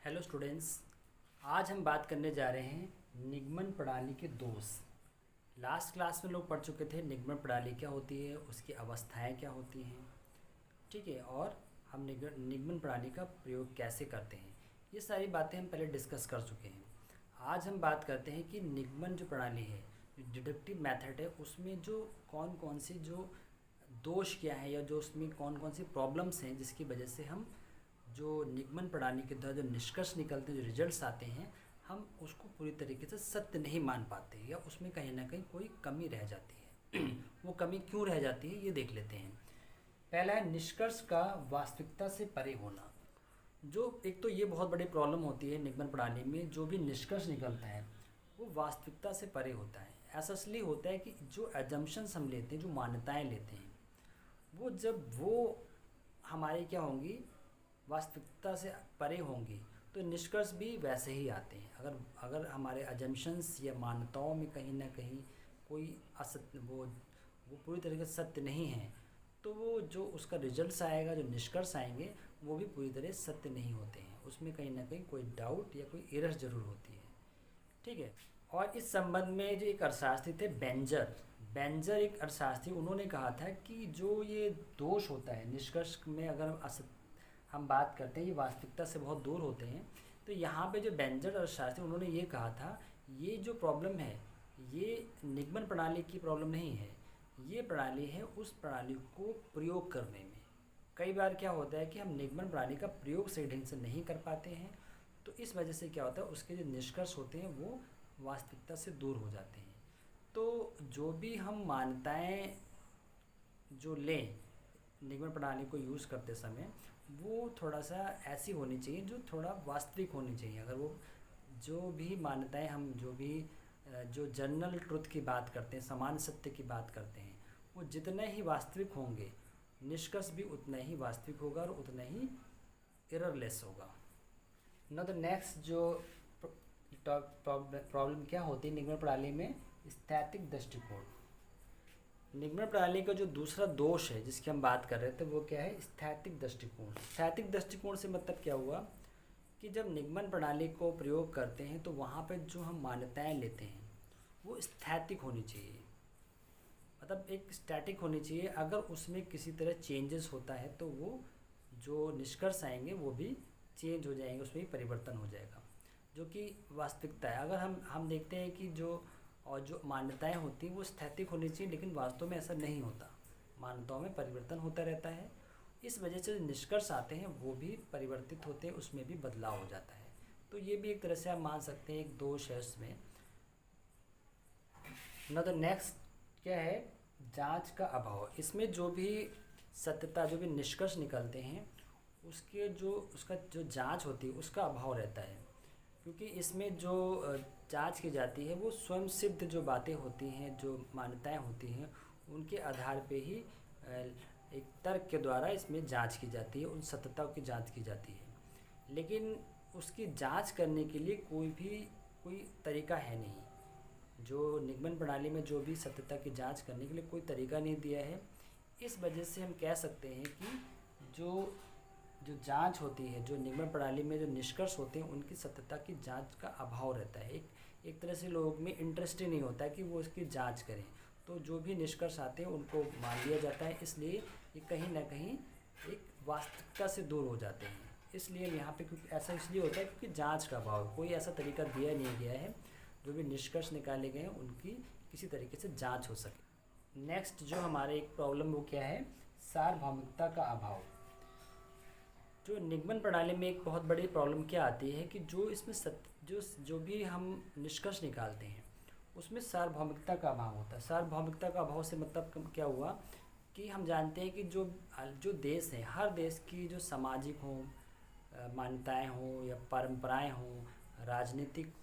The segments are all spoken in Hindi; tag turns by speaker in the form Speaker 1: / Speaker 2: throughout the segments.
Speaker 1: Hello students. आज हम बात करने जा रहे हैं निगमन प्रणाली के दोष। लास्ट क्लास में लोग पढ़ चुके थे निगमन प्रणाली क्या होती है, उसकी अवस्थाएं क्या होती हैं, ठीक है, और हम निगमन प्रणाली का प्रयोग कैसे करते हैं, ये सारी बातें हम पहले डिस्कस कर चुके हैं। आज हम बात करते हैं कि निगमन जो प्रणाली है, जो डिडक्टिव मेथड है, उसमें जो कौन कौन सी जो दोष क्या है या जो उसमें कौन कौन सी प्रॉब्लम्स हैं जिसकी वजह से हम जो निगमन प्रणाली के द्वारा जो निष्कर्ष निकलते हैं, जो रिजल्ट्स आते हैं, हम उसको पूरी तरीके से सत्य नहीं मान पाते या उसमें कहीं ना कहीं कोई कमी रह जाती है। वो कमी क्यों रह जाती है ये देख लेते हैं। पहला है निष्कर्ष का वास्तविकता से परे होना। जो एक तो ये बहुत बड़ी प्रॉब्लम होती है निगमन प्रणाली में, जो भी निष्कर्ष निकलता है वो वास्तविकता से परे होता है। ऐसा इसलिए होता है कि जो एजम्पशंस हम लेते हैं, जो मान्यताएं लेते हैं, वो जब वो हमारी क्या होंगी, वास्तविकता से परे होंगी, तो निष्कर्ष भी वैसे ही आते हैं। अगर अगर हमारे अजम्पशंस या मान्यताओं में कहीं ना कहीं कोई असत्य, वो पूरी तरीके से सत्य नहीं है, तो वो जो उसका रिजल्ट्स आएगा, जो निष्कर्ष आएंगे, वो भी पूरी तरह सत्य नहीं होते हैं। उसमें कहीं ना कहीं कोई डाउट या कोई एरर जरूर होती है, ठीक है। और इस संबंध में जो एक अर्थशास्त्री थे बेंजर एक अर्थशास्त्री, उन्होंने कहा था कि जो ये दोष होता है निष्कर्ष में, अगर हम बात करते हैं ये वास्तविकता से बहुत दूर होते हैं, तो यहाँ पे जो बेंजर अर्थशास्त्री, उन्होंने ये कहा था, ये जो प्रॉब्लम है ये निगमन प्रणाली की प्रॉब्लम नहीं है, ये प्रणाली है उस प्रणाली को प्रयोग करने में। कई बार क्या होता है कि हम निगमन प्रणाली का प्रयोग सही ढंग से नहीं कर पाते हैं, तो इस वजह से क्या होता है, उसके जो निष्कर्ष होते हैं वो वास्तविकता से दूर हो जाते हैं। तो जो भी हम मान्यताएं जो लें निगमन प्रणाली को यूज़ करते समय, वो थोड़ा सा ऐसी होनी चाहिए जो थोड़ा वास्तविक होनी चाहिए। अगर वो जो भी मान्यताएं हम जो भी जो जनरल ट्रुथ की बात करते हैं, समान सत्य की बात करते हैं, वो जितने ही वास्तविक होंगे, निष्कर्ष भी उतना ही वास्तविक होगा और उतना ही एररलेस होगा। ना द नेक्स्ट जो प्रॉब्लम क्या होती है निगमन प्रणाली में, स्थैतिक दृष्टिकोण। निगमन प्रणाली का जो दूसरा दोष है जिसकी हम बात कर रहे थे, वो क्या है, स्थैतिक दृष्टिकोण। स्थैतिक दृष्टिकोण से मतलब क्या हुआ कि जब निगमन प्रणाली को प्रयोग करते हैं तो वहाँ पे जो हम मान्यताएं लेते हैं वो स्थैतिक होनी चाहिए, मतलब एक स्टैटिक होनी चाहिए। अगर उसमें किसी तरह चेंजेस होता है तो वो जो निष्कर्ष आएंगे वो भी चेंज हो जाएंगे, उसमें भी परिवर्तन हो जाएगा, जो कि वास्तविकता है। अगर हम देखते हैं कि जो मान्यताएं होती हैं वो स्थैतिक होनी चाहिए, लेकिन वास्तव में ऐसा नहीं होता, मान्यताओं में परिवर्तन होता रहता है। इस वजह से जो निष्कर्ष आते हैं वो भी परिवर्तित होते हैं, उसमें भी बदलाव हो जाता है। तो ये भी एक तरह से आप मान सकते हैं एक दोष है उसमें। न तो नेक्स्ट क्या है, जांच का अभाव। इसमें जो भी सत्यता, जो भी निष्कर्ष निकलते हैं, उसका जो जांच होती है उसका अभाव रहता है, क्योंकि इसमें जो जांच की जाती है वो स्वयं सिद्ध जो बातें होती हैं, जो मान्यताएं होती हैं, उनके आधार पे ही एक तर्क के द्वारा इसमें जांच की जाती है, उन सत्यताओं की जांच की जाती है। लेकिन उसकी जांच करने के लिए कोई तरीका है नहीं। जो निगमन प्रणाली में जो भी सत्यता की जांच करने के लिए कोई तरीका नहीं दिया है। इस वजह से हम कह सकते हैं कि जो जो जांच होती है, जो निगमन प्रणाली में जो निष्कर्ष होते हैं, उनकी सत्यता की जांच का अभाव रहता है। एक तरह से लोगों में इंटरेस्ट ही नहीं होता है कि वो इसकी जांच करें, तो जो भी निष्कर्ष आते हैं उनको मान लिया जाता है। इसलिए ये कहीं ना कहीं एक वास्तविकता से दूर हो जाते हैं। इसलिए यहाँ पे क्योंकि ऐसा इसलिए होता है क्योंकि जांच का अभाव, कोई ऐसा तरीका दिया नहीं गया है जो भी निष्कर्ष निकाले गए हैं उनकी किसी तरीके से जाँच हो सके। नेक्स्ट जो हमारे एक प्रॉब्लम वो क्या है, सार्वभौमिकता का अभाव। जो निगमन प्रणाली में एक बहुत बड़ी प्रॉब्लम क्या आती है कि जो इसमें जो भी हम निष्कर्ष निकालते हैं उसमें सार्वभौमिकता का अभाव होता है। सार्वभौमिकता का अभाव से मतलब क्या हुआ कि हम जानते हैं कि जो जो देश हैं, हर देश की जो सामाजिक हों, मान्यताएं हों या परंपराएं हों, राजनीतिक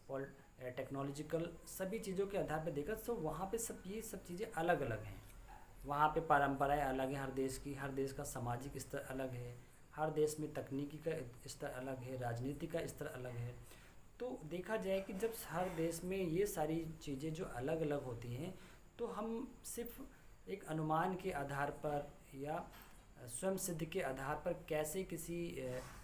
Speaker 1: और टेक्नोलॉजिकल, सभी चीज़ों के आधार पर देखा तो वहाँ पे ये सब चीज़ें अलग अलग हैं। वहाँ पे परंपराएं अलग हैं हर देश की, हर देश का सामाजिक स्तर अलग है, हर देश में तकनीकी का स्तर अलग है, राजनीति का स्तर अलग है। तो देखा जाए कि जब हर देश में ये सारी चीज़ें जो अलग अलग होती हैं, तो हम सिर्फ एक अनुमान के आधार पर या स्वयं सिद्ध के आधार पर कैसे किसी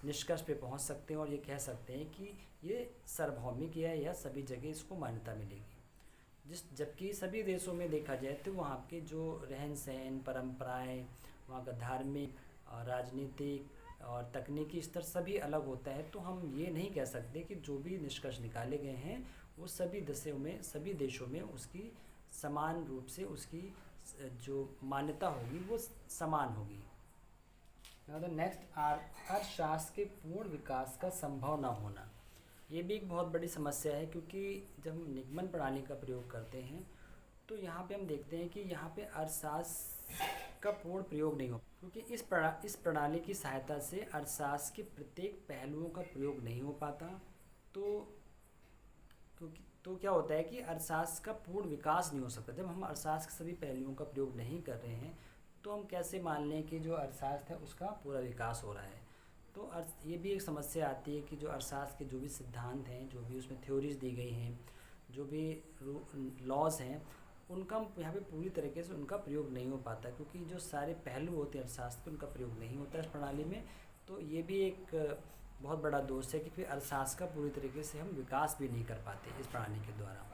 Speaker 1: निष्कर्ष पे पहुंच सकते हैं और ये कह सकते हैं कि ये सार्वभौमिक है या सभी जगह इसको मान्यता मिलेगी। जबकि सभी देशों में देखा जाए तो वहाँ के जो रहन सहन, परंपराएं, वहाँ का धार्मिक और राजनीतिक और तकनीकी स्तर सभी अलग होता है। तो हम ये नहीं कह सकते कि जो भी निष्कर्ष निकाले गए हैं वो सभी देशों में उसकी समान रूप से उसकी जो मान्यता होगी वो समान होगी। नेक्स्ट अर्थशास्त्र के पूर्ण विकास का संभव न होना। ये भी एक बहुत बड़ी समस्या है, क्योंकि जब हम निगमन प्रणाली का प्रयोग करते हैं तो यहाँ पे हम देखते हैं कि यहाँ पे अर्थशास्त्र का पूर्ण प्रयोग नहीं हो, क्योंकि इस प्रणाली की सहायता से अर्थशास्त्र के प्रत्येक पहलुओं का प्रयोग नहीं हो पाता। तो क्या होता है कि अर्थशास्त्र का पूर्ण विकास नहीं हो सकता। जब हम अर्थशास्त्र के सभी पहलुओं का प्रयोग नहीं कर रहे हैं तो हम कैसे मान लें कि जो अर्थशास्त्र है उसका पूरा विकास हो रहा है। तो ये भी एक समस्या आती है कि जो अर्थशास्त्र के जो भी सिद्धांत हैं, जो भी उसमें थ्योरीज दी गई हैं, जो भी लॉज हैं, उनका यहाँ पे पूरी तरीके से उनका प्रयोग नहीं हो पाता, क्योंकि जो सारे पहलू होते हैं अर्थशास्त्र के उनका प्रयोग नहीं होता इस प्रणाली में। तो ये भी एक बहुत बड़ा दोष है कि फिर अर्थशास्त्र का पूरी तरीके से हम विकास भी नहीं कर पाते इस प्रणाली के द्वारा।